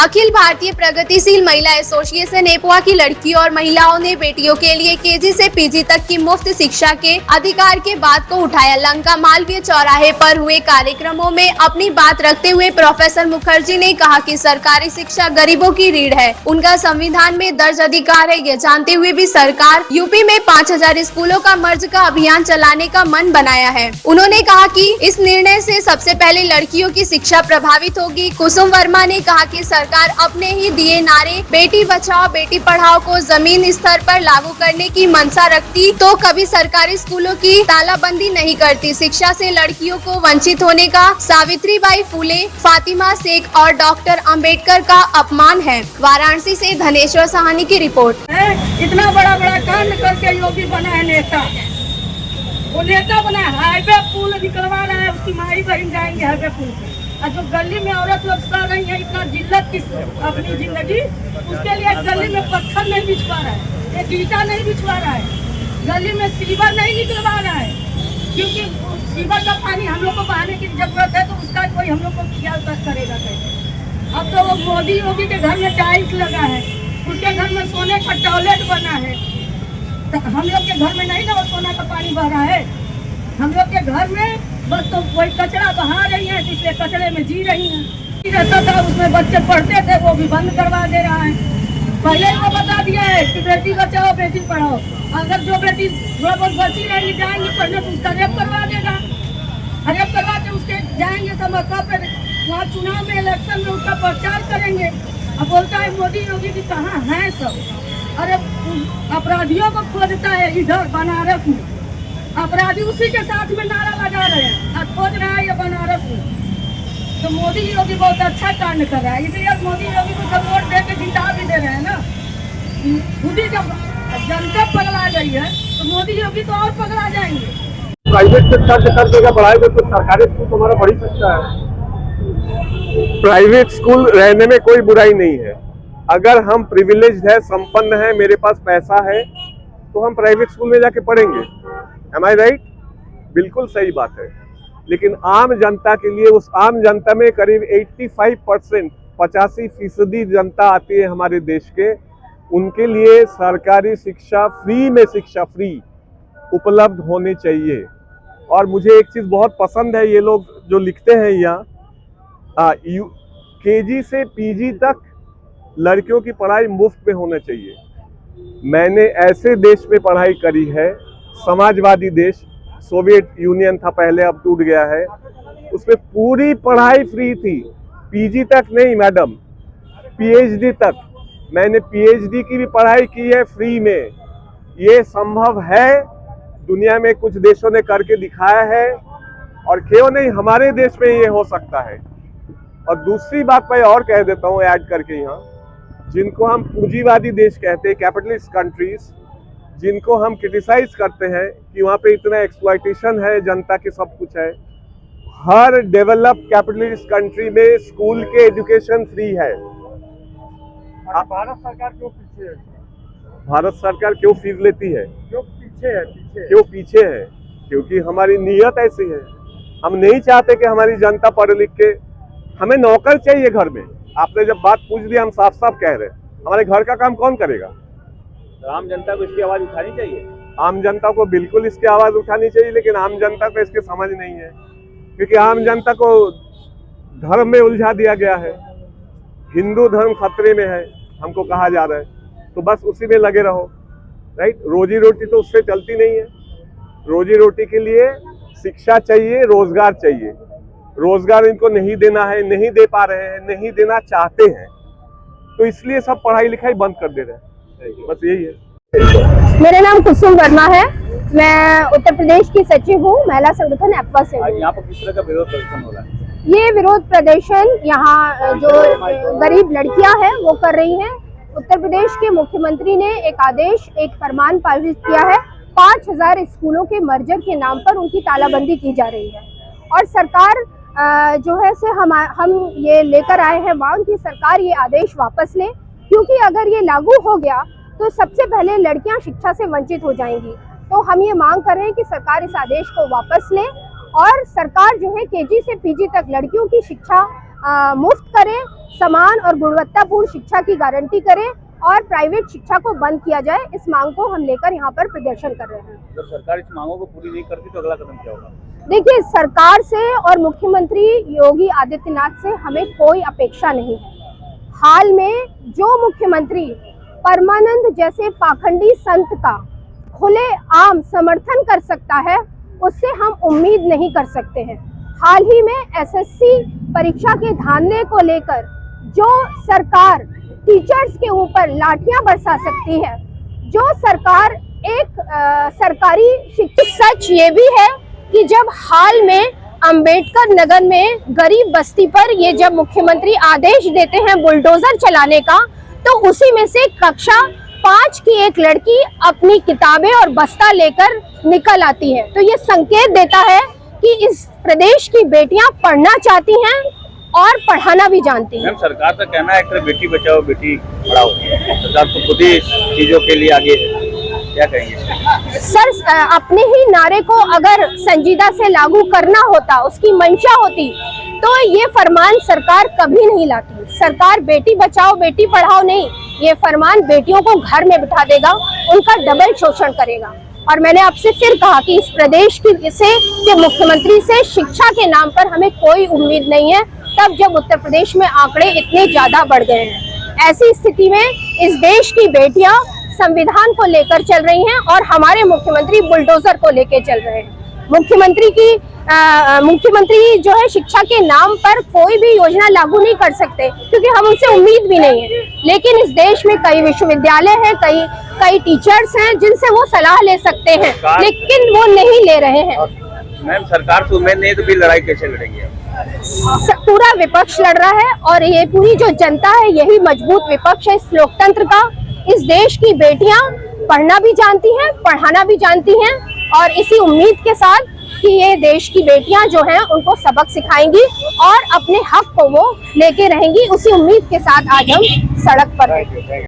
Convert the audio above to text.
अखिल भारतीय प्रगतिशील महिला एसोसिएशन एपवा की लड़कियों और महिलाओं ने बेटियों के लिए केजी से पीजी तक की मुफ्त शिक्षा के अधिकार के बात को उठाया। लंका मालवीय चौराहे पर हुए कार्यक्रमों में अपनी बात रखते हुए प्रोफेसर मुखर्जी ने कहा कि सरकारी शिक्षा गरीबों की रीढ़ है, उनका संविधान में दर्ज अधिकार है। ये जानते हुए भी सरकार यूपी में 5000 स्कूलों का मर्ज का अभियान चलाने का मन बनाया है। उन्होंने कहा कि इस निर्णय से सबसे पहले लड़कियों की शिक्षा प्रभावित होगी। कुसुम वर्मा ने कहा कि सरकार अपने ही दिए नारे बेटी बचाओ बेटी पढ़ाओ को जमीन स्तर पर लागू करने की मंशा रखती तो कभी सरकारी स्कूलों की तालाबंदी नहीं करती। शिक्षा से लड़कियों को वंचित होने का सावित्रीबाई फुले, फातिमा शेख और डॉक्टर अंबेडकर का अपमान है। वाराणसी से धनेश्वर साहनी की रिपोर्ट। इतना बड़ा बड़ा कांड करके योगी बना है नेता, वो नेता बना है। हाईवे पुल निकलवा रहा है, उसकी माई बहन जाएंगे हाईवे पुल पे। और जो गली में औरत लोग सड़ रही है, इतना जिल्लत की अपनी जिंदगी, उसके लिए गली में पत्थर नहीं बिछवा रहा है, एक ईटा नहीं बिछवा रहा है, गली में सीवर नहीं निकलवा रहा है, क्योंकि सीवर का पानी हम लोग को बहाने की जरूरत है, तो उसका कोई हम लोग को ख्याल करेगा कैसे। अब तो वो मोदी योगी के घर में टाइल्स लगा है, उसके घर में सोने का टॉयलेट बना है, तो हम लोग के घर में नहीं ना वो सोना का पानी बह रहा है। हम लोग के घर में बस तो वही कचरा बहा रही है, इसलिए कचरे में जी रही हैं। रहता था उसमें बच्चे पढ़ते थे, वो भी बंद करवा दे रहा है। पहले ही वो बता दिया है कि बेटी बचाओ बेटी पढ़ाओ। अगर जो बेटी थोड़ा बहुत बची रहेंगी जाएंगी पढ़ने तो उसका रेप करवा देगा। रेप करवा के उसके जाएंगे सब मौका पर, वहाँ चुनाव में इलेक्शन में उसका प्रचार करेंगे। अब बोलता है मोदी योगी की कहाँ है सब। अरे अपराधियों को खोजता है इधर बनारस में, अपराधी उसी के साथ में नारा लगा रहे हैं और खोज रहा है ये बनारस में। तो मोदी योगी बहुत अच्छा कांड कर रहा है, इसलिए मोदी योगी को सब वोट दे के जिता भी दे रहे हैं ना। खुद ही जब जनता पगला गई है तो मोदी योगी तो और पगला जाएंगे। प्राइवेट शिक्षा से कर देगा पढ़ाई में, तो सरकारी स्कूल तो हमारा बढ़ ही सकता है। प्राइवेट स्कूल रहने में कोई बुराई नहीं है। अगर हम प्रिविलेज्ड है, संपन्न है, मेरे पास पैसा है, तो हम प्राइवेट स्कूल में जाके पढ़ेंगे। Am I right? बिल्कुल सही बात है। लेकिन आम जनता के लिए, उस आम जनता में करीब 85% 85% जनता आती है हमारे देश के, उनके लिए सरकारी शिक्षा फ्री उपलब्ध होनी चाहिए। और मुझे एक चीज़ बहुत पसंद है, ये लोग जो लिखते हैं यहाँ केजी से पीजी तक लड़कियों की पढ़ाई मुफ्त में होना चाहिए। मैंने ऐसे देश में पढ़ाई करी है, समाजवादी देश, सोवियत यूनियन था पहले, अब टूट गया है, उसमें पूरी पढ़ाई फ्री थी। पीजी तक नहीं मैडम, पीएचडी तक। मैंने पीएचडी की भी पढ़ाई की है फ्री में। ये संभव है, दुनिया में कुछ देशों ने करके दिखाया है, और क्यों नहीं हमारे देश में ये हो सकता है। और दूसरी बात मैं और कह देता हूँ ऐड करके यहाँ, जिनको हम पूंजीवादी देश कहते हैं, कैपिटलिस्ट कंट्रीज, जिनको हम क्रिटिसाइज करते हैं कि वहाँ पे इतना एक्सप्लॉयटेशन है, जनता के सब कुछ है, हर डेवलप्ड कैपिटलिस्ट कंट्री में स्कूल के एजुकेशन फ्री है। भारत सरकार क्यों पीछे है? भारत सरकार क्यों फीस लेती है? क्यों पीछे है? क्यों पीछे है? क्योंकि हमारी नीयत ऐसी है। हम नहीं चाहते कि हमारी जनता पढ़ लिख के, हमें नौकर चाहिए घर में। आपने जब बात पूछ दी, हम साफ साफ कह रहे हैं, हमारे घर का काम कौन करेगा? आम जनता को इसकी आवाज उठानी चाहिए। आम जनता को बिल्कुल इसकी आवाज उठानी चाहिए, लेकिन आम जनता को इसकी समझ नहीं है, क्योंकि आम जनता को धर्म में उलझा दिया गया है। हिंदू धर्म खतरे में है, हमको कहा जा रहा है, तो बस उसी में लगे रहो, राइट। रोजी रोटी तो उससे चलती नहीं है। रोजी रोटी के लिए शिक्षा चाहिए, रोजगार चाहिए। रोजगार इनको नहीं देना है, नहीं दे पा रहे हैं, नहीं देना चाहते हैं, तो इसलिए सब पढ़ाई लिखाई बंद कर दे रहे हैं। बस यही है। मेरा नाम कुसुम वर्मा है, मैं उत्तर प्रदेश की सचिव हूँ, महिला संगठन एपवा से। यहाँ पर किस तरह का विरोध प्रदर्शन हो रहा है? ये विरोध प्रदर्शन यहाँ जो गरीब लड़कियां हैं वो कर रही हैं। उत्तर प्रदेश के मुख्यमंत्री ने एक आदेश, एक फरमान पारित किया है। 5000 स्कूलों के मर्जर के नाम पर उनकी तालाबंदी की जा रही है, और सरकार जो है से हम ये लेकर आए हैं मांग कि सरकार ये आदेश वापस ले, क्योंकि अगर ये लागू हो गया तो सबसे पहले लड़कियां शिक्षा से वंचित हो जाएंगी। तो हम ये मांग कर रहे हैं कि सरकार इस आदेश को वापस ले और सरकार जो है केजी से पीजी तक लड़कियों की शिक्षा मुफ्त करे समान और गुणवत्तापूर्ण शिक्षा की गारंटी करे और प्राइवेट शिक्षा को बंद किया जाए। इस मांग को हम लेकर यहाँ पर प्रदर्शन कर रहे हैं। जब सरकार इस मांगों को पूरी नहीं करती तो अगला कदम क्या होगा? देखिए, सरकार से और मुख्यमंत्री योगी आदित्यनाथ से हमें कोई अपेक्षा नहीं है। हाल में जो मुख्यमंत्री परमानंद जैसे पाखंडी संत का खुले आम समर्थन कर सकता है, उससे हम उम्मीद नहीं कर सकते हैं। हाल ही में एसएससी परीक्षा के धांधले को लेकर जो सरकार टीचर्स के ऊपर लाठियां बरसा सकती है, जो सरकार एक सरकारी शिक्षक, सच ये भी है कि जब हाल में अंबेडकर नगर में गरीब बस्ती पर ये जब मुख्यमंत्री आदेश देते हैं बुलडोजर चलाने का, तो उसी में से कक्षा 5 की एक लड़की अपनी किताबें और बस्ता लेकर निकल आती है। तो ये संकेत देता है कि इस प्रदेश की बेटियां पढ़ना चाहती हैं और पढ़ाना भी जानती हैं। मैम, सरकार का कहना है कि बेटी बचाओ बेटी पढ़ाओ, सरकार तो खुद ही चीजों के लिए आगे है, क्या कहेंगे? सर, अपने ही नारे को अगर संजीदा से लागू करना होता, उसकी मंशा होती, तो ये फरमान सरकार कभी नहीं लाती। सरकार बेटी बचाओ बेटी पढ़ाओ नहीं, ये फरमान बेटियों को घर में बिठा देगा, उनका डबल शोषण करेगा। और मैंने आपसे फिर कहा कि इस प्रदेश के मुख्यमंत्री से शिक्षा के नाम पर हमें कोई उम्मीद नहीं है, तब जब उत्तर प्रदेश में आंकड़े इतने ज्यादा बढ़ गए हैं। ऐसी स्थिति में इस देश की बेटियां संविधान को लेकर चल रही हैं और हमारे मुख्यमंत्री बुलडोजर को लेकर चल रहे हैं। मुख्यमंत्री जो है शिक्षा के नाम पर कोई भी योजना लागू नहीं कर सकते, क्योंकि हम उनसे उम्मीद भी नहीं है। लेकिन इस देश में कई विश्वविद्यालय हैं, कई टीचर्स हैं जिनसे वो सलाह ले सकते हैं, लेकिन वो नहीं ले रहे हैं। मैम, सरकार से उम्मीद नहीं तो भी लड़ाई कैसे लड़ेंगे? पूरा विपक्ष लड़ रहा है और ये पूरी जो जनता है यही मजबूत विपक्ष है इस लोकतंत्र का। इस देश की बेटियां पढ़ना भी जानती हैं, पढ़ाना भी जानती हैं, और इसी उम्मीद के साथ कि ये देश की बेटियां जो हैं उनको सबक सिखाएंगी और अपने हक को वो लेके रहेंगी, उसी उम्मीद के साथ आज हम सड़क पर हैं।